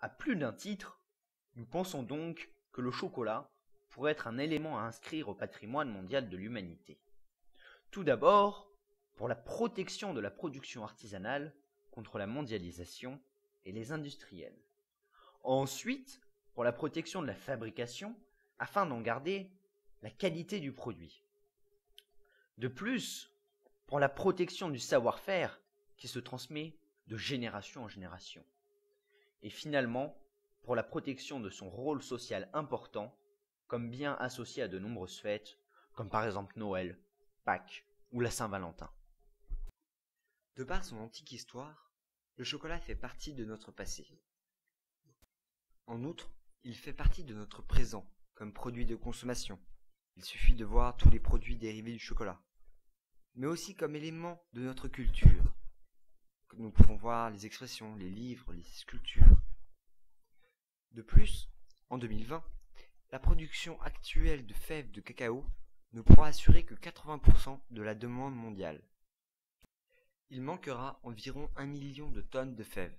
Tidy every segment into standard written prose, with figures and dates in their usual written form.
À plus d'un titre, nous pensons donc que le chocolat pourrait être un élément à inscrire au patrimoine mondial de l'humanité. Tout d'abord, pour la protection de la production artisanale contre la mondialisation et les industriels. Ensuite, pour la protection de la fabrication afin d'en garder la qualité du produit. De plus, pour la protection du savoir-faire qui se transmet de génération en génération. Et finalement, pour la protection de son rôle social important, comme bien associé à de nombreuses fêtes, comme par exemple Noël, Pâques ou la Saint-Valentin. De par son antique histoire, le chocolat fait partie de notre passé. En outre, il fait partie de notre présent, comme produit de consommation. Il suffit de voir tous les produits dérivés du chocolat. Mais aussi comme élément de notre culture. Nous pouvons voir les expressions, les livres, les sculptures. De plus, en 2020, la production actuelle de fèves de cacao ne pourra assurer que 80% de la demande mondiale. Il manquera environ 1 million de tonnes de fèves.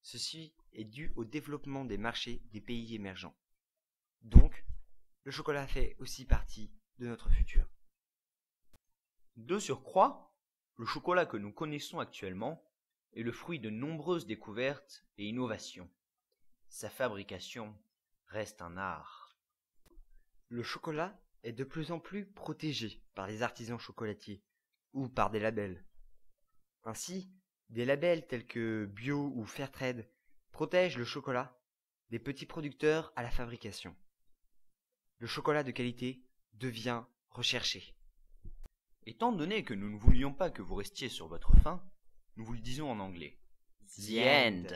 Ceci est dû au développement des marchés des pays émergents. Donc, le chocolat fait aussi partie de notre futur. De surcroît, le chocolat que nous connaissons actuellement est le fruit de nombreuses découvertes et innovations. Sa fabrication reste un art. Le chocolat est de plus en plus protégé par les artisans chocolatiers ou par des labels. Ainsi, des labels tels que Bio ou Fairtrade protègent le chocolat des petits producteurs à la fabrication. Le chocolat de qualité devient recherché. Étant donné que nous ne voulions pas que vous restiez sur votre faim, nous vous le disons en anglais. The end.